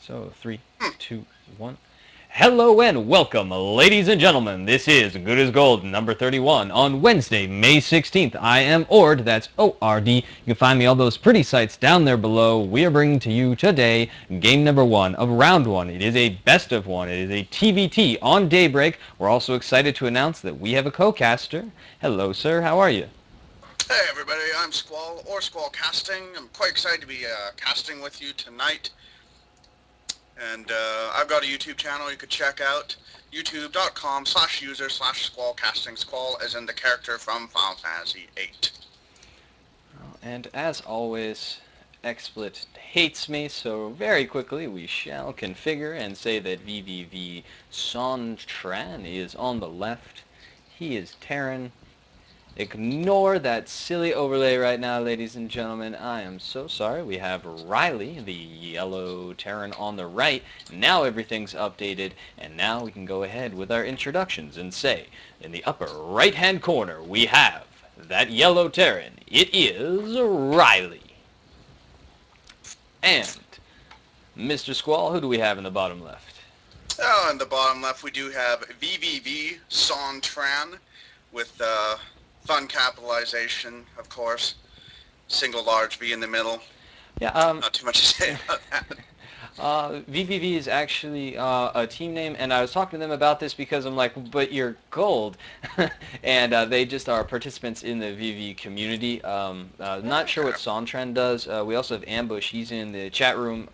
So, 3, 2, 1. Hello and welcome, ladies and gentlemen. This is Good as Gold, number 31, on Wednesday, May 16th. I am OrD, that's O-R-D. You can find me all those pretty sites down there below. We are bringing to you today game number 1 of round 1. It is a best of 1. It is a TVT on Daybreak. We're also excited to announce that we have a co-caster. Hello, sir. How are you? Hey everybody, I'm Squall, or SquallCasting. I'm quite excited to be casting with you tonight. And I've got a YouTube channel you could check out, youtube.com/user/SquallCasting. Squall as in the character from Final Fantasy VIII. And as always, XSplit hates me, so very quickly we shall configure and say that VVV Sontran is on the left. He is Terran. Ignore that silly overlay right now, ladies and gentlemen. I am so sorry. We have Riley, the yellow Terran, on the right. Now everything's updated, and now we can go ahead with our introductions and say, in the upper right-hand corner, we have that yellow Terran. It is Riley. And Mr. Squall, who do we have in the bottom left? Oh, in the bottom left we do have VVV Sontran with fun capitalization, of course. Single large V in the middle. Yeah, Not too much to say about that. VVV is actually a team name, and I was talking to them about this because I'm like, but you're gold, and they just are participants in the VV community. Not sure what Sontran does. We also have Ambush. He's in the chat room,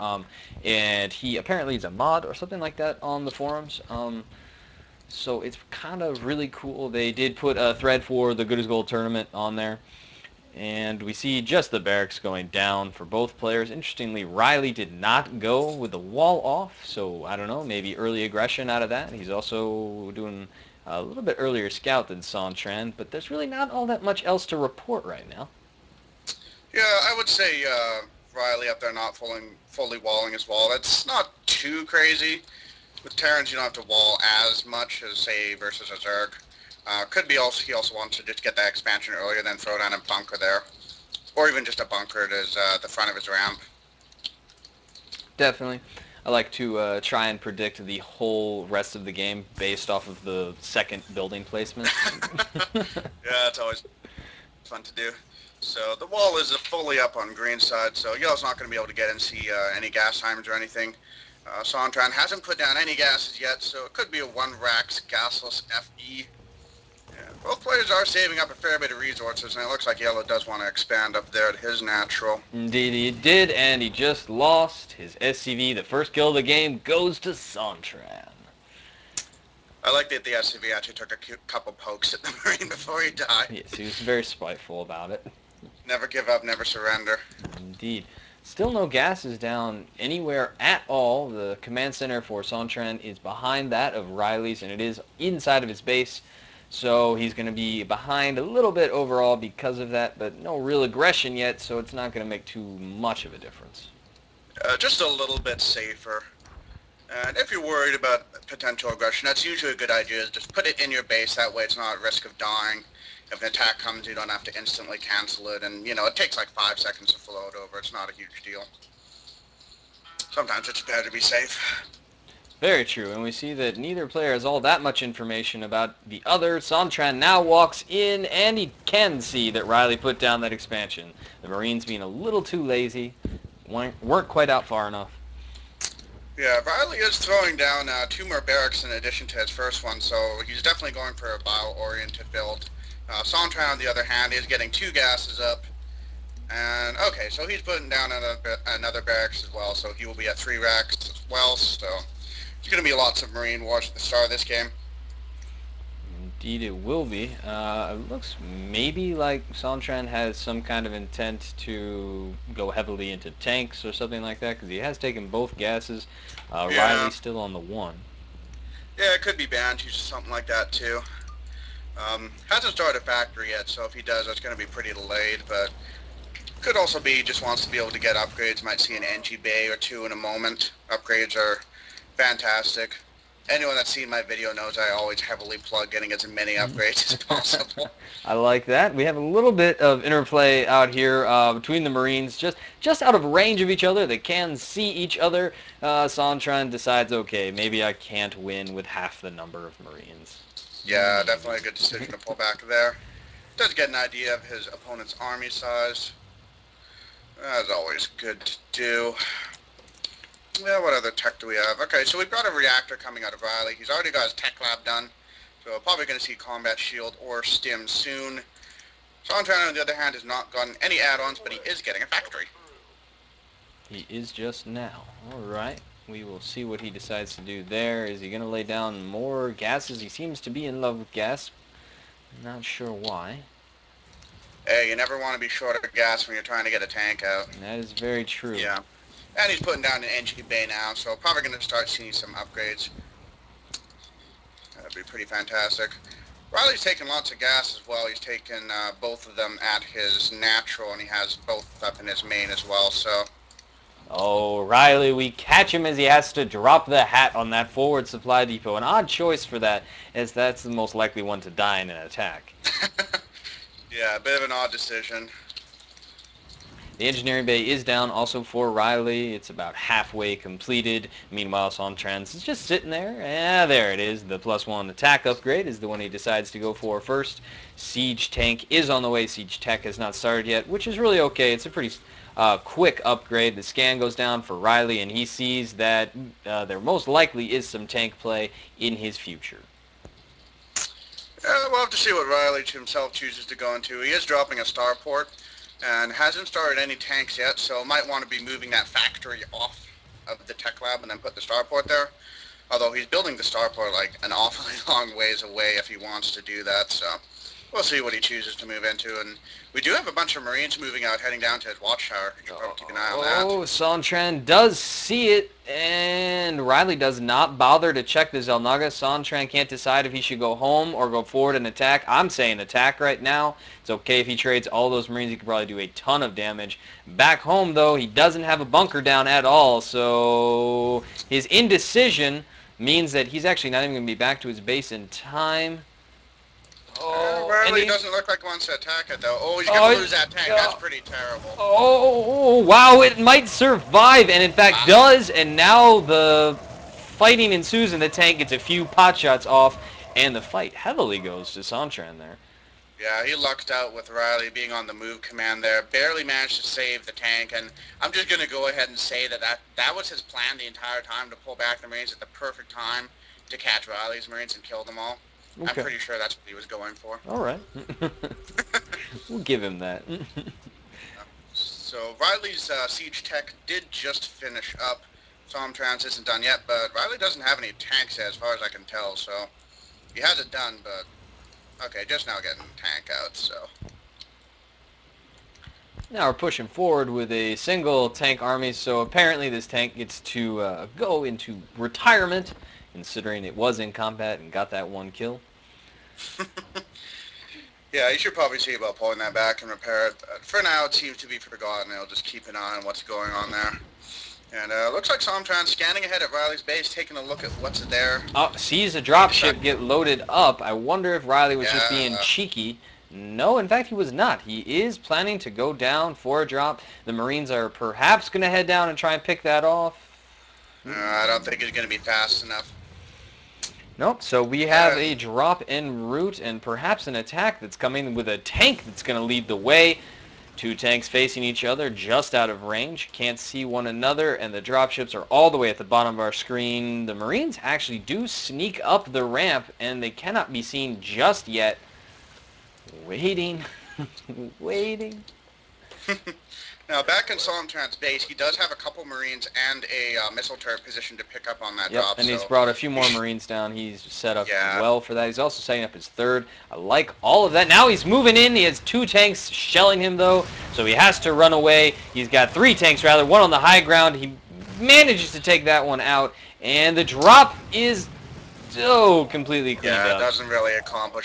and he apparently is a mod or something like that on the forums. So it's kind of really cool. They did put a thread for the Good as Gold tournament on there. And we see just the barracks going down for both players. Interestingly, Riley did not go with the wall off, so I don't know, maybe early aggression out of that. He's also doing a little bit earlier scout than Sontran, but there's really not all that much else to report right now. Yeah, I would say Riley up there not fully walling his wall. That's not too crazy. With Terrans, you don't have to wall as much as, say, versus a Zerg. Could be also he also wants to just get that expansion earlier, then throw down a bunker there. Or even just a bunker as the front of his ramp. Definitely. I like to try and predict the whole rest of the game based off of the second building placement. Yeah, it's always fun to do. So the wall is fully up on green side, so Yellow's not going to be able to get and see any gas timers or anything. Sontran hasn't put down any gases yet, so it could be a 1-Rax gasless FE. Yeah, both players are saving up a fair bit of resources, and it looks like Yellow does want to expand up there at his natural. Indeed he did, and he just lost his SCV. The first kill of the game goes to Sontran. I like that the SCV actually took a couple pokes at the Marine before he died. Yes, he was very spiteful about it. Never give up, never surrender. Indeed. Still no gases down anywhere at all. The command center for Sontran is behind that of Riley's, and it is inside of his base. So he's going to be behind a little bit overall because of that, but no real aggression yet, so it's not going to make too much of a difference. Just a little bit safer. And if you're worried about potential aggression, that's usually a good idea. Is just put it in your base. That way it's not at risk of dying. If an attack comes, you don't have to instantly cancel it. And, you know, it takes like 5 seconds to float over. It's not a huge deal. Sometimes it's better to be safe. Very true, and we see that neither player has all that much information about the other. Sontran now walks in, and he can see that Riley put down that expansion. The Marines being a little too lazy, weren't quite out far enough. Yeah, Riley is throwing down 2 more barracks in addition to his first one, so he's definitely going for a bio-oriented build. Sontran, on the other hand, is getting 2 gases up. And, okay, so he's putting down another barracks as well, so he will be at 3 racks as well, so there's going to be lots of Marine wars at the start of this game. Indeed it will be. It looks maybe like Sontran has some kind of intent to go heavily into tanks or something like that, because he has taken both gases. Yeah. Riley's still on the 1. Yeah, it could be Banshees or something like that, too. Hasn't started a factory yet, so if he does, that's going to be pretty delayed, but could also be he just wants to be able to get upgrades. Might see an NG Bay or 2 in a moment. Upgrades are fantastic. Anyone that's seen my video knows I always heavily plug getting as many upgrades as possible. I like that. We have a little bit of interplay out here between the Marines, just out of range of each other. They can see each other. Sontran decides, okay, maybe I can't win with half the number of Marines. Yeah, Maybe. definitely a good decision to pull back there. Does get an idea of his opponent's army size. That's always good to do. Yeah, what other tech do we have? Okay, so we've got a reactor coming out of Riley. He's already got his tech lab done. So we're probably going to see combat shield or stim soon. Sontran, on the other hand, has not gotten any add-ons, but he is getting a factory. He is just now. All right. We will see what he decides to do there. Is he going to lay down more gases? He seems to be in love with gas. Not sure why. Hey, you never want to be short of gas when you're trying to get a tank out. That is very true. Yeah. And he's putting down an NG bay now, so probably going to start seeing some upgrades. That'd be pretty fantastic. Riley's taking lots of gas as well. He's taken both of them at his natural, and he has both up in his main as well, so... Oh, Riley, we catch him as he has to drop the hat on that forward supply depot. An odd choice for that, as that's the most likely one to die in an attack. Yeah, a bit of an odd decision. The engineering bay is down also for Riley. It's about halfway completed. Meanwhile, Sontran's is just sitting there. Yeah, there it is. The +1 attack upgrade is the one he decides to go for first. Siege tank is on the way. Siege tech has not started yet, which is really okay. It's a pretty quick upgrade. The scan goes down for Riley, and he sees that there most likely is some tank play in his future. We'll have to see what Riley himself chooses to go into. He is dropping a starport and hasn't started any tanks yet, so might want to be moving that factory off of the tech lab and then put the starport there. Although he's building the starport like an awfully long ways away if he wants to do that, so we'll see what he chooses to move into. And we do have a bunch of Marines moving out, heading down to his watchtower. You should probably keep an eye on that. Oh, Sontran does see it, and Riley does not bother to check the Zelnaga. Sontran can't decide if he should go home or go forward and attack. I'm saying attack right now. It's okay if he trades all those Marines. He could probably do a ton of damage. Back home, though, he doesn't have a bunker down at all, so his indecision means that he's actually not even going to be back to his base in time. Riley doesn't look like he wants to attack it, though. Oh, he's going to lose that tank. That's pretty terrible. Oh, wow, it might survive, and in fact does, and now the fighting ensues in the tank. Gets a few pot shots off, and the fight heavily goes to Sontran there. Yeah, he lucked out with Riley being on the move command there. Barely managed to save the tank, and I'm just going to go ahead and say that was his plan the entire time, to pull back the Marines at the perfect time to catch Riley's Marines and kill them all. Okay. I'm pretty sure that's what he was going for. All right. We'll give him that. So Riley's siege tech did just finish up. Sontran's isn't done yet, but Riley doesn't have any tanks yet, as far as I can tell, so he has it done, but okay, just now getting tank out, so. Now we're pushing forward with a single tank army, so apparently this tank gets to go into retirement, considering it was in combat and got that one kill. Yeah, you should probably see about pulling that back and repair it. For now, it seems to be forgotten. I'll just keep an eye on what's going on there. And looks like Sontran scanning ahead at Riley's base, taking a look at what's there. Sees a dropship get loaded up. I wonder if Riley was just being cheeky. No, in fact, he was not. He is planning to go down for a drop. The Marines are perhaps going to head down and try and pick that off. I don't think it's going to be fast enough. Nope, so we have a drop en route and perhaps an attack that's coming with a tank that's going to lead the way. Two tanks facing each other just out of range. Can't see one another, and the dropships are all the way at the bottom of our screen. The Marines actually do sneak up the ramp, and they cannot be seen just yet. Waiting. Waiting. Now, back in Sontran's base, he does have a couple Marines and a missile turret position to pick up on that drop. And he's brought a few more Marines down. He's set up well for that. He's also setting up his third. I like all of that. Now he's moving in. He has two tanks shelling him, though, so he has to run away. He's got three tanks, rather, one on the high ground. He manages to take that one out, and the drop is completely cleaned up. Yeah, it doesn't really accomplish